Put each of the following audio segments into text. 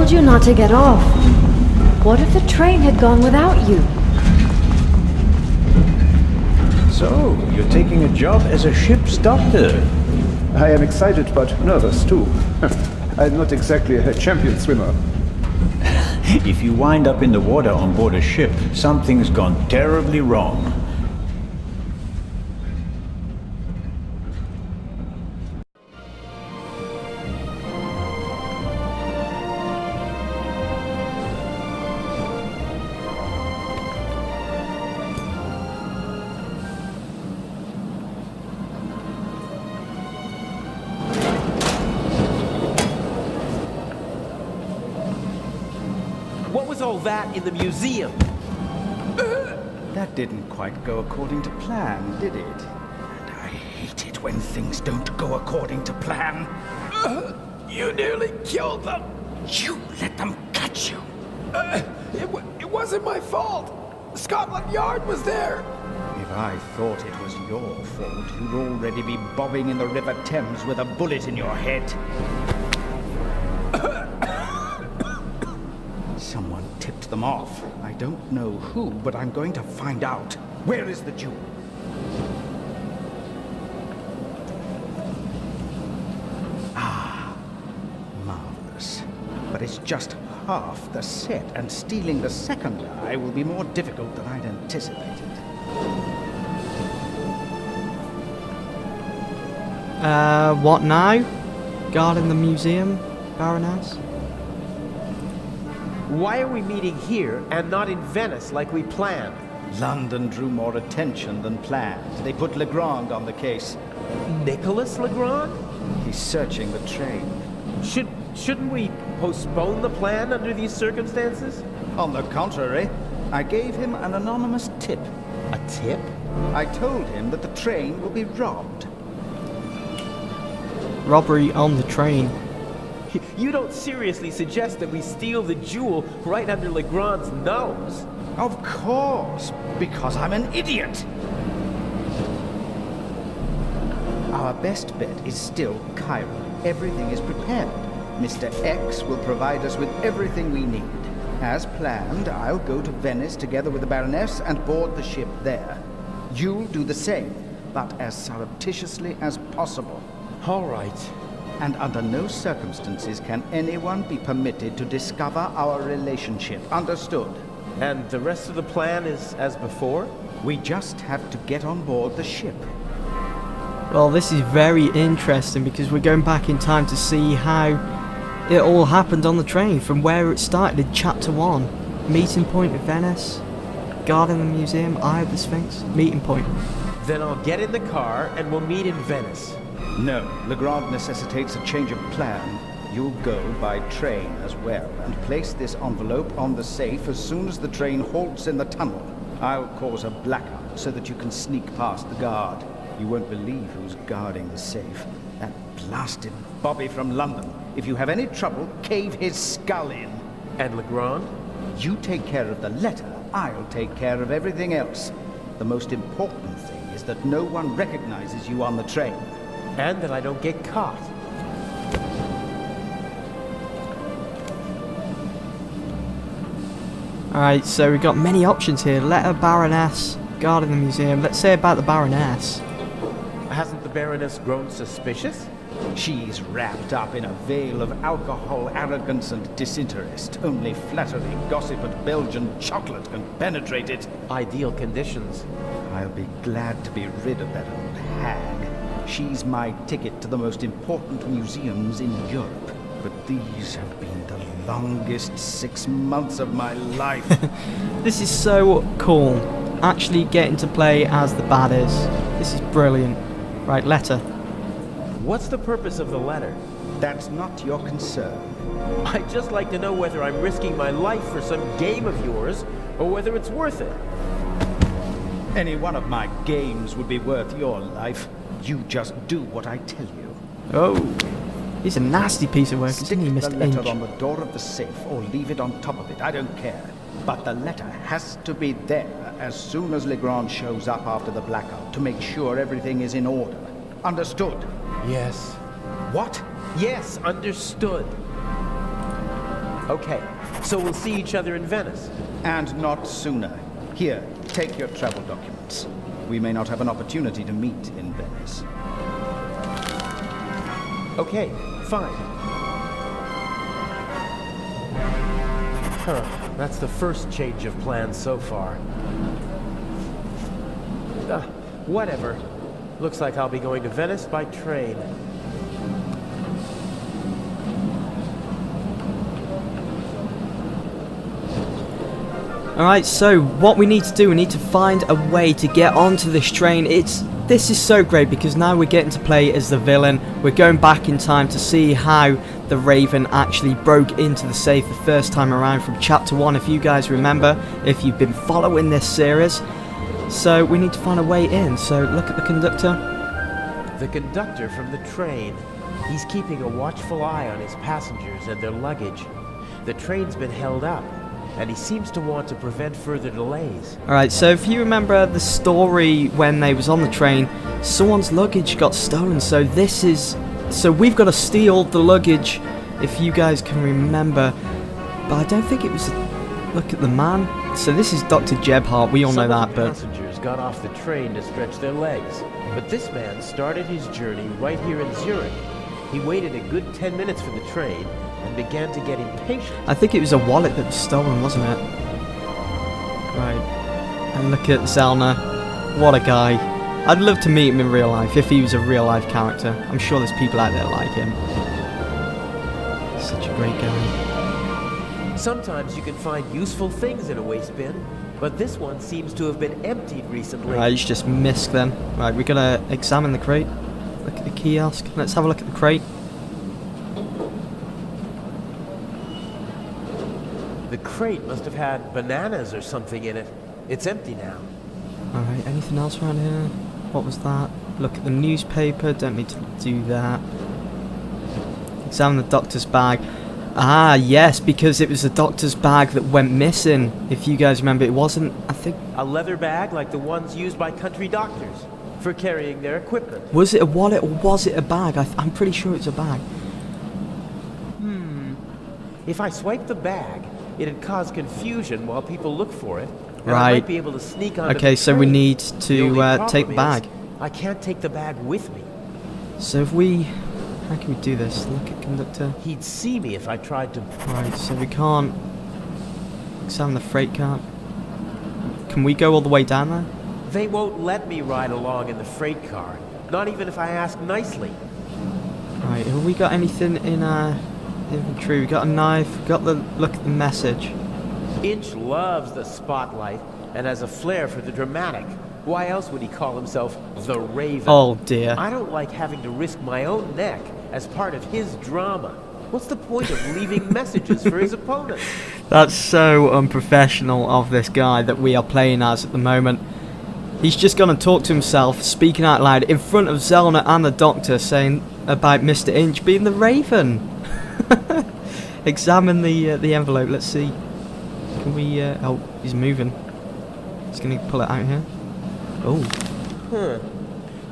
told you not to get off. What if the train had gone without you? So, you're taking a job as a ship's doctor? I am excited but nervous too. I'm not exactly a champion swimmer. If you wind up in the water on board a ship, something's gone terribly wrong. What was all that in the museum? That didn't quite go according to plan, did it? And I hate it when things don't go according to plan. You nearly killed them. You let them catch you. It wasn't my fault. Scotland Yard was there. If I thought it was your fault, you'd already be bobbing in the River Thames with a bullet in your head. Someone tipped them off. I don't know who, but I'm going to find out. Where is the jewel? Ah, marvelous. But it's just half the set, and stealing the second eye will be more difficult than I'd anticipated. What now? Guarding the museum, Baroness? Why are we meeting here and not in Venice like we planned? London drew more attention than planned. They put Legrand on the case. Nicolas Legrand? He's searching the train. Shouldn't we postpone the plan under these circumstances? On the contrary, I gave him an anonymous tip. A tip? I told him that the train will be robbed. Robbery on the train. You don't seriously suggest that we steal the jewel right under Legrand's nose? Of course, because I'm an idiot. Our best bet is still Cairo. Everything is prepared. Mr. X will provide us with everything we need. As planned, I'll go to Venice together with the Baroness and board the ship there. You'll do the same, but as surreptitiously as possible. All right. And under no circumstances can anyone be permitted to discover our relationship. Understood? And the rest of the plan is as before? We just have to get on board the ship. Well, this is very interesting because we're going back in time to see how it all happened on the train from where it started in Chapter 1. Meeting point at Venice, guarding the museum, Eye of the Sphinx, meeting point. Then I'll get in the car and we'll meet in Venice. No, Legrand necessitates a change of plan. You'll go by train as well, and place this envelope on the safe as soon as the train halts in the tunnel. I'll cause a blackout so that you can sneak past the guard. You won't believe who's guarding the safe. That blasted Bobby from London. If you have any trouble, cave his skull in. And Legrand? You take care of the letter, I'll take care of everything else. The most important thing is that no one recognizes you on the train. And that I don't get caught. Alright, so we've got many options here. Letter, Baroness, guarding the museum. Let's say about the Baroness. Hasn't the Baroness grown suspicious? She's wrapped up in a veil of alcohol, arrogance, and disinterest. Only flattery, gossip, and Belgian chocolate can penetrate it. Ideal conditions. I'll be glad to be rid of that old hag. She's my ticket to the most important museums in Europe. But these have been the longest 6 months of my life. This is so cool. Actually getting to play as the baddies. This is brilliant. Right, letter. What's the purpose of the letter? That's not your concern. I'd just like to know whether I'm risking my life for some game of yours, or whether it's worth it. Any one of my games would be worth your life. You just do what I tell you. Oh, he's a nasty piece of work, Stick isn't he, the Mr. letter Inch? on the door of the safe, or leave it on top of it. I don't care. But the letter has to be there as soon as Legrand shows up after the blackout to make sure everything is in order. Understood? Yes. What? Yes, understood. Okay, so we'll see each other in Venice. And not sooner. Here, take your travel documents. We may not have an opportunity to meet in Venice. Okay, fine. Huh, that's the first change of plans so far. Whatever. Looks like I'll be going to Venice by train. Alright, so what we need to do, we need to find a way to get onto this train. This is so great because now we're getting to play as the villain. We're going back in time to see how the Raven actually broke into the safe the first time around from chapter 1, if you guys remember, if you've been following this series. So we need to find a way in. So look at the conductor. The conductor from the train. He's keeping a watchful eye on his passengers and their luggage. The train's been held up, and he seems to want to prevent further delays. Alright, so if you remember the story when they was on the train, someone's luggage got stolen, so we've got to steal the luggage, if you guys can remember. But I don't think it was, look at the man. So this is Dr. Gebhardt, we all know that, but... Passengers got off the train to stretch their legs, but this man started his journey right here in Zurich. He waited a good 10 minutes for the train, and began to get impatient. I think it was a wallet that was stolen, wasn't it? Right. And look at Zellner. What a guy. I'd love to meet him in real life, if he was a real life character. I'm sure there's people out there like him. Such a great guy. Sometimes you can find useful things in a waste bin, but this one seems to have been emptied recently. Right, he's just missed then. Right, we're gonna examine the crate. Look at the kiosk. Let's have a look at the crate. The crate must have had bananas or something in it. It's empty now. Alright, anything else around here? What was that? Look at the newspaper, don't need to do that. Examine the doctor's bag. Ah, yes, because it was the doctor's bag that went missing. If you guys remember, it wasn't, I think... A leather bag like the ones used by country doctors for carrying their equipment. Was it a wallet or was it a bag? I'm pretty sure it's a bag. If I swipe the bag, it'd cause confusion while people look for it. And I Right. might be able to sneak onto Okay, the so we train. need The to only take the problem bag. is, I can't take the bag with me. So if we... How can we do this? Look at conductor. He'd see me if I tried to. Right, so we can't examine the freight cart. Can we go all the way down there? They won't let me ride along in the freight car, not even if I ask nicely. Right, have we got anything in our inventory? We got a knife, we got the look at the message. Inch loves the spotlight and has a flair for the dramatic. Why else would he call himself the Raven? Oh dear. I don't like having to risk my own neck as part of his drama. What's the point of leaving messages for his opponent? That's so unprofessional of this guy that we are playing as at the moment. He's just gonna talk to himself, speaking out loud in front of Zellner and the doctor, saying about Mr. Inch being the Raven. Examine the envelope, let's see. Can we, oh, he's moving. He's gonna pull it out here. Oh.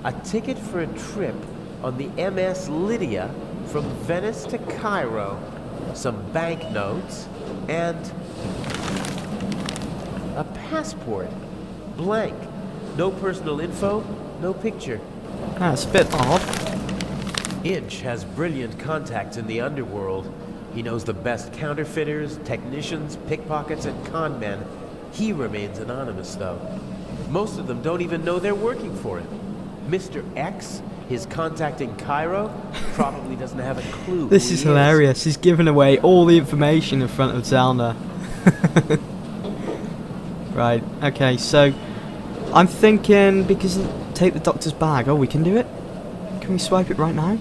A ticket for a trip on the MS Lydia from Venice to Cairo, some banknotes, and a passport. Blank. No personal info, no picture. That's a bit odd. Inch has brilliant contacts in the underworld. He knows the best counterfeiters, technicians, pickpockets, and con men. He remains anonymous, though. Most of them don't even know they're working for him. Mr. X, his contact in Cairo, probably doesn't have a clue. This who is he hilarious. He's giving away all the information in front of Zellner. Right, okay, so I'm thinking because take the doctor's bag. Oh, we can do it? Can we swipe it right now?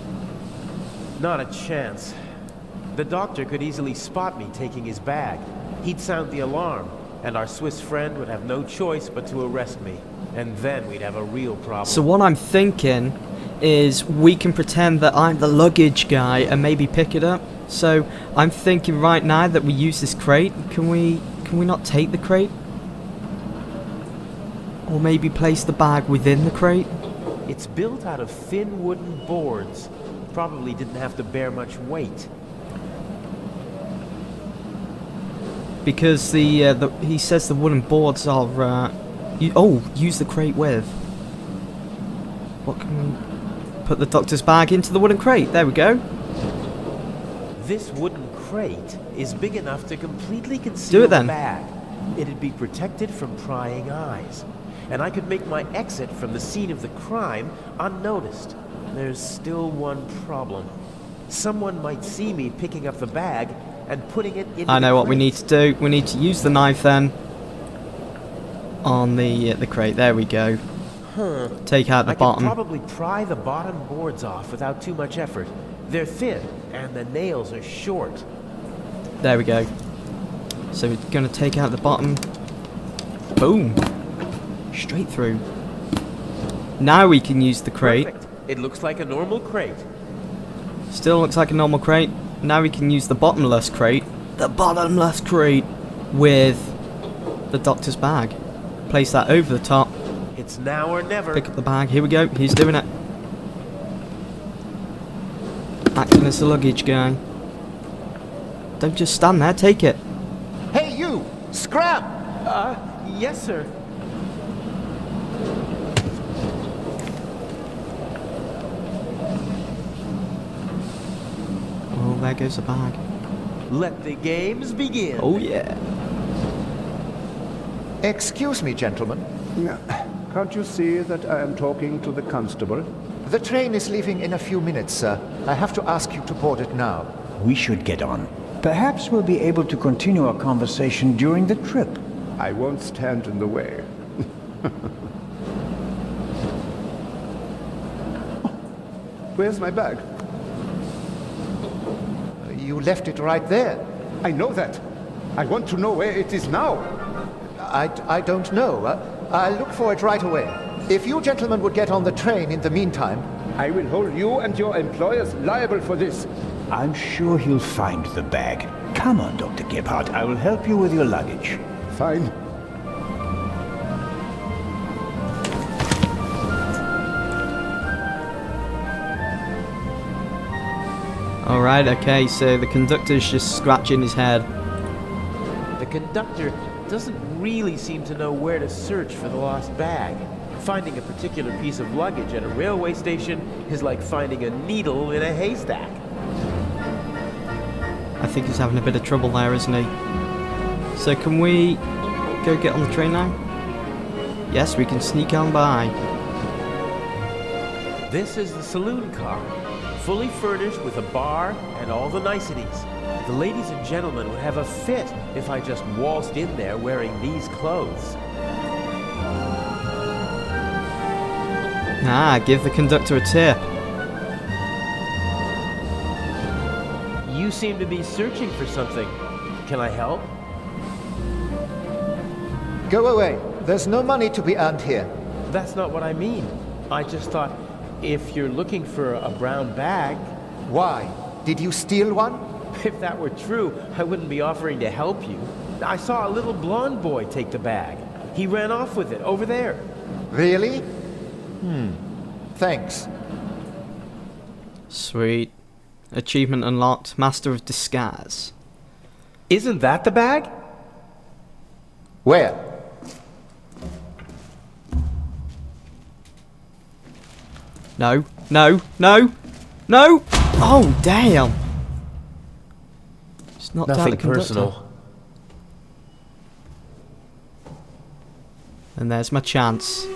Not a chance. The doctor could easily spot me taking his bag. He'd sound the alarm, and our Swiss friend would have no choice but to arrest me. And then we'd have a real problem. So what I'm thinking is we can pretend that I'm the luggage guy and maybe pick it up. So I'm thinking right now that we use this crate. Can we not take the crate? Or maybe place the bag within the crate? It's built out of thin wooden boards. Probably didn't have to bear much weight. Because he says the wooden boards are... use the crate with. What can we... Put the doctor's bag into the wooden crate. There we go. This wooden crate is big enough to completely conceal Do it then. the bag. It'd be protected from prying eyes. And I could make my exit from the scene of the crime unnoticed. There's still one problem. Someone might see me picking up the bag and putting it into I know the what we crate. need to do. We need to use the knife then on the crate. There we go. Take out the I bottom. can probably pry the bottom boards off without too much effort. They're thin, and the nails are short. There we go. So we're going to take out the bottom. Boom. Straight through. Now we can use the crate. Perfect. It looks like a normal crate. Still looks like a normal crate. Now we can use the bottomless crate. The bottomless crate with the doctor's bag. Place that over the top. It's now or never. Pick up the bag. Here we go. He's doing it. Acting as a luggage guy. Don't just stand there. Take it. Hey, you! Scram! Yes, sir. Oh, there goes the bag. Let the games begin. Oh, yeah. Excuse me, gentlemen. Can't you see that I am talking to the constable? The train is leaving in a few minutes, sir. I have to ask you to board it now. We should get on. Perhaps we'll be able to continue our conversation during the trip. I won't stand in the way. Where's my bag? You left it right there. I know that. I want to know where it is now. I don't know. I'll look for it right away. If you gentlemen would get on the train in the meantime... I will hold you and your employers liable for this. I'm sure he'll find the bag. Come on, Dr. Gebhardt. I will help you with your luggage. Fine. Alright, okay, so the conductor's just scratching his head. The conductor doesn't really seem to know where to search for the lost bag. Finding a particular piece of luggage at a railway station is like finding a needle in a haystack. I think he's having a bit of trouble there, isn't he? So can we go get on the train now? Yes, we can sneak on by. This is the saloon car, fully furnished with a bar and all the niceties. The ladies and gentlemen would have a fit if I just waltzed in there wearing these clothes. Ah, give the conductor a tip. You seem to be searching for something. Can I help? Go away. There's no money to be earned here. That's not what I mean. I just thought, if you're looking for a brown bag, Why? Did you steal one? if that were true, I wouldn't be offering to help you. I saw a little blonde boy take the bag. He ran off with it, over there. Really? Thanks. Sweet. Achievement unlocked. Master of Disguise. Isn't that the bag? Where? No, no, no, no! Oh, damn! It's not Nothing the conductor. personal. And there's my chance.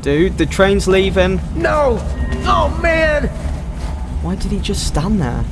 Dude, the train's leaving. No! Oh, man! Why did he just stand there?